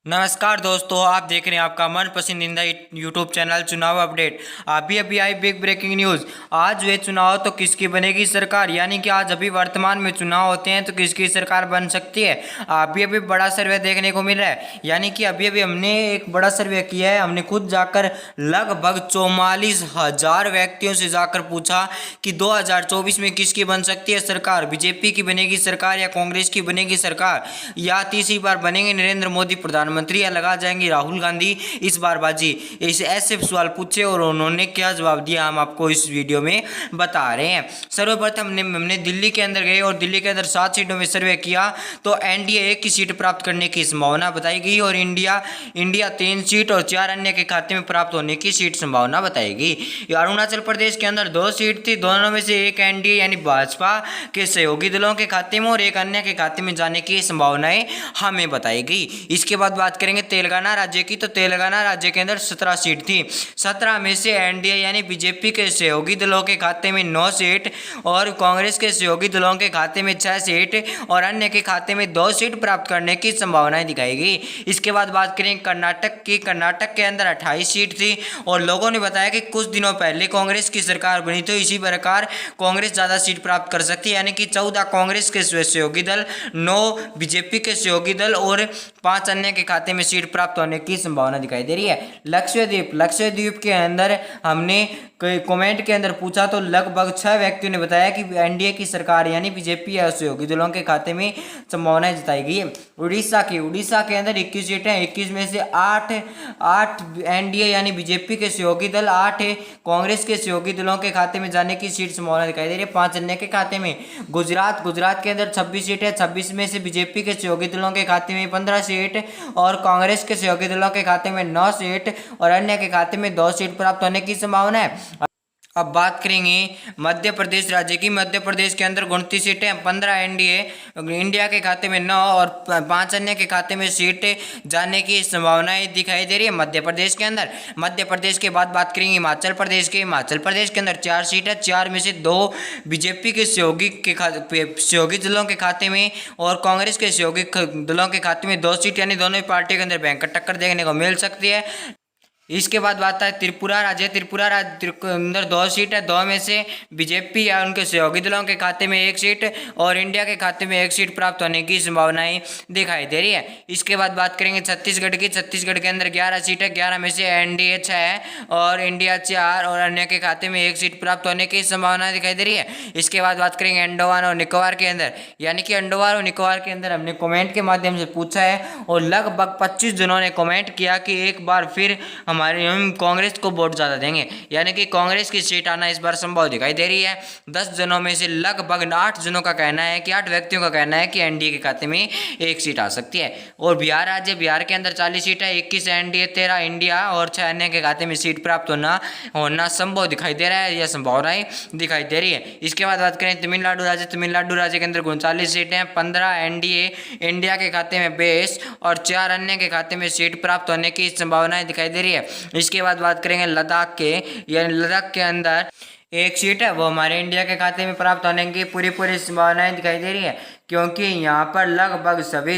नमस्कार दोस्तों, आप देख रहे हैं आपका मन पसंदीदा यूट्यूब चैनल चुनाव अपडेट। अभी अभी आई बिग ब्रेकिंग न्यूज़। आज वे चुनाव तो किसकी बनेगी सरकार, यानी कि आज अभी वर्तमान में चुनाव होते हैं तो किसकी सरकार बन सकती है। अभी अभी बड़ा सर्वे देखने को मिल रहा है, यानी कि अभी अभी हमने एक बड़ा सर्वे किया है। हमने खुद जाकर लगभग 44,000 व्यक्तियों से जाकर पूछा कि 2024 में किसकी बन सकती है सरकार। बीजेपी की बनेगी सरकार या कांग्रेस की बनेगी सरकार, या तीसरी बार बनेंगे नरेंद्र मोदी प्रधानमंत्री, या लगा जाएंगे राहुल गांधी इस बार बाजी। इस ऐसे सवाल पूछे और उन्होंने क्या जवाब दिया हम आपको इस वीडियो में बता रहे हैं। सर्वप्रथम हमने दिल्ली के अंदर गए और दिल्ली के अंदर 7 सीटों में सर्वे किया तो एनडीए 1 की सीट प्राप्त करने की संभावना बताई गई और इंडिया 3 सीट और 4 अन्य के खाते में प्राप्त होने की सीट संभावना बताई गई। अरुणाचल प्रदेश के अंदर 2 सीट थी, दोनों में से एक एनडीए यानी भाजपा के सहयोगी दलों के खाते में और एक अन्य के खाते में जाने की संभावनाएं हमें बताई गई। इसके बाद बात करेंगे तेलंगाना राज्य की, तो तेलंगाना राज्य के अंदर 17 सीट थी। 17 में से एनडीए यानी बीजेपी के सहयोगी दलों के खाते में 9 सीट और कांग्रेस के सहयोगी दलों के खाते में 6 सीट और अन्य के खाते में 2 सीट प्राप्त करने की संभावनाएं दिखाई गई। इसके बाद बात करेंगे कर्नाटक की। कर्नाटक के अंदर 28 सीट थी और लोगों ने बताया कि कुछ दिनों पहले कांग्रेस की सरकार बनी तो इसी प्रकार कांग्रेस ज़्यादा सीट प्राप्त कर सकती है, यानी कि 14 कांग्रेस के सहयोगी दल, 9 बीजेपी के सहयोगी दल और 5 अन्य के खाते में सीट प्राप्त होने की संभावना दिखाई दे रही है। लक्षद्वीप के अंदर हमने कमेंट के अंदर पूछा तो लगभग 6 व्यक्तियों ने बताया कि एनडीए की सरकार यानी बीजेपी या सहयोगी दलों के खाते में संभावनाएं जताई गई है। उड़ीसा के अंदर 21 सीटें, 21 में से 8 एनडीए यानी बीजेपी के सहयोगी दल, 8 कांग्रेस के सहयोगी दलों के खाते में जाने की सीट संभावना दिखाई दे रही है, 5 अन्य के खाते में। गुजरात के अंदर 26 सीटें, 26 में से बीजेपी के सहयोगी दलों के खाते में 15 सीट और कांग्रेस के सहयोगी दलों के खाते में 9 सीट और अन्य के खाते में 2 सीट प्राप्त होने की संभावना है। अब बात करेंगे मध्य प्रदेश राज्य की। मध्य प्रदेश के अंदर 29 सीटें, 15 एनडीए इंडिया के खाते में 9 और 5 अन्य के खाते में सीट जाने की संभावनाएं दिखाई दे रही है मध्य प्रदेश के अंदर। मध्य प्रदेश के बाद बात करेंगे हिमाचल प्रदेश के। हिमाचल प्रदेश के अंदर 4 सीटें, 4 में से 2 बीजेपी के सहयोगी दलों के खाते में और कांग्रेस के सहयोगी दलों के खाते में 2 सीट, यानी दोनों ही पार्टियों के अंदर भयंकर टक्कर देखने को मिल सकती है। इसके बाद बात है त्रिपुरा राज्य के अंदर 2 सीट है, 2 में से बीजेपी या उनके सहयोगी दलों के खाते में 1 सीट और इंडिया के खाते में 1 सीट प्राप्त होने की संभावनाएं दिखाई दे रही है। इसके बाद बात करेंगे छत्तीसगढ़ की। छत्तीसगढ़ के अंदर 11 सीट है, 11 में से एनडीए 6 है और इंडिया 4 और अन्य के खाते में 1 सीट प्राप्त होने की संभावना दिखाई दे रही है। इसके बाद बात करेंगे अंडमान और निकोबार के अंदर, यानी कि अंडमान और निकोबार के अंदर हमने कमेंट के माध्यम से पूछा है और लगभग 25 जनों ने कमेंट किया कि एक बार फिर हम कांग्रेस को वोट ज़्यादा देंगे, यानी कि कांग्रेस की सीट आना इस बार संभव दिखाई दे रही है। 10 जनों में से लगभग 8 जनों का कहना है कि 8 व्यक्तियों का कहना है कि एनडीए के खाते में 1 सीट आ सकती है। और बिहार के अंदर 40 सीट है, 21 एनडीए, 13 इंडिया और 6 अन्य के खाते में सीट प्राप्त होना संभव दिखाई दे रहा है या संभावनाएं दिखाई दे रही है। इसके बाद बात करें तमिलनाडु राज्य के अंदर 39 सीटें, 15 एनडीए इंडिया के खाते में 22 और 4 अन्य के खाते में सीट प्राप्त होने की संभावनाएं दिखाई दे रही है। इसके बाद बात करेंगे लद्दाख के, यानी लद्दाख के अंदर 1 सीट है, वो हमारे इंडिया के खाते में प्राप्त होने की पूरी संभावनाएं दिखाई दे रही है, क्योंकि यहाँ पर लगभग सभी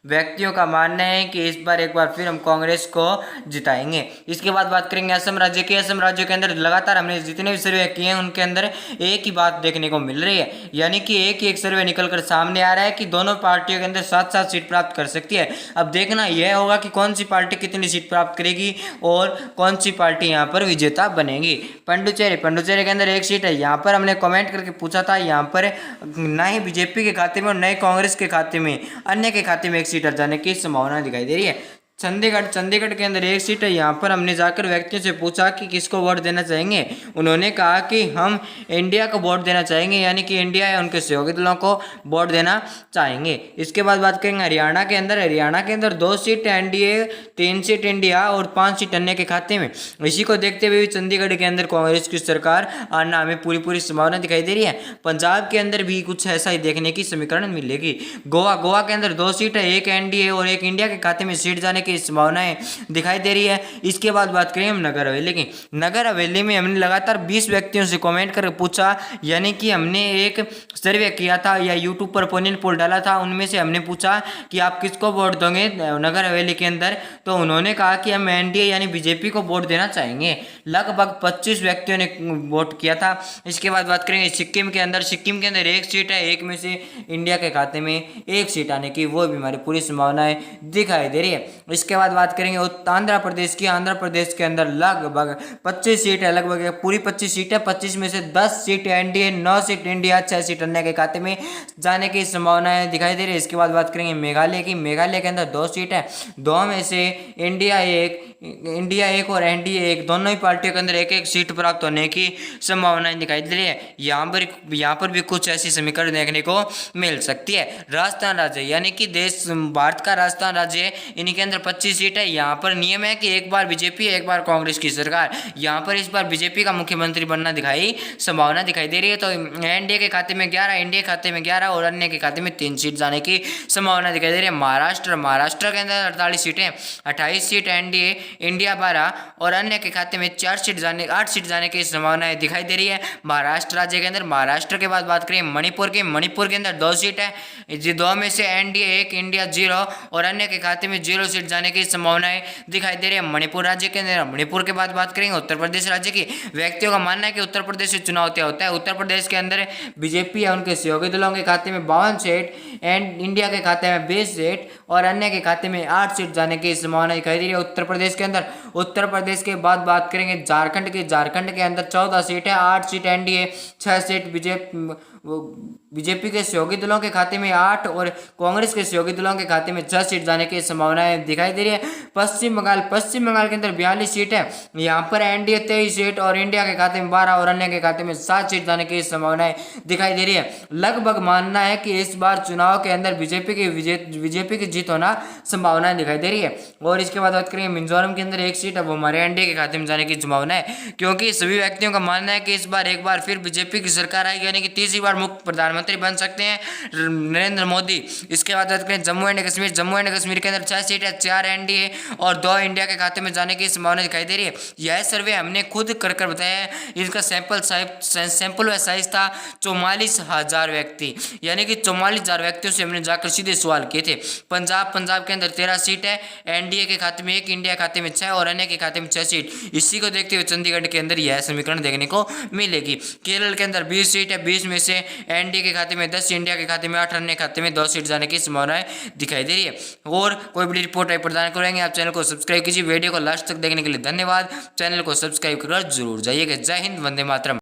व्यक्तियों का मानना है कि इस बार एक बार फिर हम कांग्रेस को जिताएंगे। इसके बाद बात करेंगे असम राज्य की। असम राज्य के अंदर लगातार हमने जितने भी सर्वे किए हैं उनके अंदर एक ही बात देखने को मिल रही है, यानी कि एक सर्वे निकल कर सामने आ रहा है कि दोनों पार्टियों के अंदर 7-7 सीट प्राप्त कर सकती है। अब देखना यह होगा कि कौन सी पार्टी कितनी सीट प्राप्त करेगी और कौन सी पार्टी यहाँ पर विजेता बनेगी। पंडुचेरी के अंदर 1 सीट है, यहाँ पर हमने कमेंट करके पूछा था, यहाँ पर ना ही बीजेपी के खाते में और नए कांग्रेस के खाते में, अन्य के खाते में 1 सीट जाने की संभावना दिखाई दे रही है। चंडीगढ़ के अंदर 1 सीट है, यहाँ पर हमने जाकर व्यक्तियों से पूछा कि किसको वोट देना चाहेंगे। उन्होंने कहा कि हम इंडिया को वोट देना चाहेंगे, यानी कि इंडिया या उनके सहयोगी दलों को वोट देना चाहेंगे। इसके बाद बात करेंगे हरियाणा के अंदर 2 सीट एनडीए, 3 सीट इंडिया और 5 सीट अन्य के खाते में। इसी को देखते हुए चंडीगढ़ के अंदर कांग्रेस की सरकार आना हमें पूरी संभावना दिखाई दे रही है। पंजाब के अंदर भी कुछ ऐसा ही देखने की समीकरण मिलेगी। गोवा के अंदर 2 सीट है, 1 एनडीए और 1 इंडिया के खाते में सीट जाने की संभावनाएं दिखाई दे रही है। इसके बाद बात करें हम नगर हवेली की। नगर हवेली में हमने लगातार 20 व्यक्तियों से कमेंट करके पूछा, यानी कि हमने एक सर्वे किया था या यूट्यूब पर ओपिनियन पोल डाला था, उनमें से हमने पूछा कि आप किसको वोट दोगे नगर हवेली के अंदर, तो उन्होंने कहा कि हम एनडीए यानी बीजेपी को वोट देना चाहेंगे। लगभग 25 व्यक्तियों ने वोट किया था। इसके बाद बात करेंगे सिक्किम के अंदर। सिक्किम के अंदर एक सीट है, एक में से इंडिया के खाते में एक सीट आने की वो भी हमारी पूरी संभावनाएं दिखाई दे रही है। इसके बाद बात करेंगे आंध्र प्रदेश की। आंध्र प्रदेश के अंदर लगभग 25 सीट है, लगभग पूरी 25 सीट है। 25 में से 10 seat NDA, 9 seat India, 6 seat अन्य के खाते में जाने की संभावनाएं दिखाई दे रही है। इसके बाद बात करेंगे मेघालय की। मेघालय के अंदर 2 सीट है, 2 में से इंडिया एक और एनडीए एक, दोनों ही पार्टियों के अंदर एक एक सीट प्राप्त होने की संभावनाएं दिखाई दे रही है। यहाँ पर भी कुछ ऐसी समीकरण देखने को मिल सकती है। राजस्थान राज्य यानी कि देश भारत का राजस्थान राज्य है, इन्हीं के अंदर 25 सीट है। यहाँ पर नियम है कि एक बार बीजेपी एक बार कांग्रेस की सरकार। यहाँ पर इस बार बीजेपी का मुख्यमंत्री बनना संभावना दिखाई दे रही है। तो एनडीए के खाते में 11, इंडिया के खाते में 11 और अन्य के खाते में 3 सीट जाने की संभावना दिखाई दे रही है। महाराष्ट्र के अंदर 48 सीटें, 28 सीट एनडीए, इंडिया 12 और अन्य के खाते में 8 सीट जाने की संभावनाएं दिखाई दे रही है महाराष्ट्र राज्य के अंदर। महाराष्ट्र के बाद बात करें मणिपुर की। मणिपुर के अंदर 2 सीट है, 2 में से एनडीए 1, इंडिया 0 और अन्य के खाते में 0 सीट जाने की संभावनाएं दिखाई दे रही है मणिपुर राज्य के अंदर। मणिपुर के बाद बात करेंगे उत्तर प्रदेश राज्य की। व्यक्तियों का मानना है कि उत्तर प्रदेश से चुनाव तय होता है। उत्तर प्रदेश के अंदर बीजेपी या उनके सहयोगी दलों के खाते में 52 सीट एंड इंडिया के खाते में 20 सीट और अन्य के खाते में 8 सीट जाने की संभावना दिखाई दे रही है उत्तर प्रदेश के अंदर। उत्तर प्रदेश के बाद बात करेंगे झारखंड की। झारखंड के अंदर 14 सीट है, 8 सीट एनडीए, 6 सीट बीजेपी के सहयोगी दलों के खाते में 8 और कांग्रेस के सहयोगी दलों के खाते में 6 सीट जाने की संभावनाएं दिखाई दे रही है। पश्चिम बंगाल के अंदर 42 सीट है, यहाँ पर एनडीए 23 सीट और इंडिया के खाते में 12 और अन्य के खाते में 7 सीट जाने की संभावनाएं दिखाई दे रही है। लगभग मानना है कि इस बार चुनाव के अंदर बीजेपी की जीत होना संभावनाएं दिखाई दे रही है। और इसके बाद बात करेंगे मिजोरम के अंदर 1 सीट है, वो हमारे एनडीए के खाते में जाने की संभावना है, क्योंकि सभी व्यक्तियों का मानना है कि इस बार एक बार फिर बीजेपी की सरकार आएगी, यानी कि तीसरी बार मुख्य प्रधानमंत्री बन सकते हैं नरेंद्र मोदी। इसके बाद बात करें जम्मू एंड कश्मीर के अंदर 6 सीट है, 4 एनडीए और 2 इंडिया के खाते में जाने की संभावना दिखाई दे रही है। यह सर्वे हमने खुद कर बताया है। इसका सैंपल व साइज था 44,000 व्यक्ति, यानी कि 44,000 व्यक्तियों से हमने जाकर सीधे सवाल किए थे। पंजाब के अंदर 13 सीट है, एनडीए के खाते में 1, इंडिया खाते में 6 और अन्य के खाते में 6 सीट। इसी को देखते हुए चंडीगढ़ के अंदर यह समीकरण देखने को मिलेगी। केरल के अंदर 20 सीट है, 20 में से एनडीए के खाते में 10, इंडिया के खाते में 8, अन्य खाते में 2 सीट जाने की संभावनाएं दिखाई दे रही है। और कोई बड़ी रिपोर्ट प्रदान करेंगे। आप चैनल को सब्सक्राइब कीजिए। वीडियो को लास्ट तक देखने के लिए धन्यवाद। चैनल को सब्सक्राइब कर जरूर जाइएगा। जय हिंद, वंदे मातरम।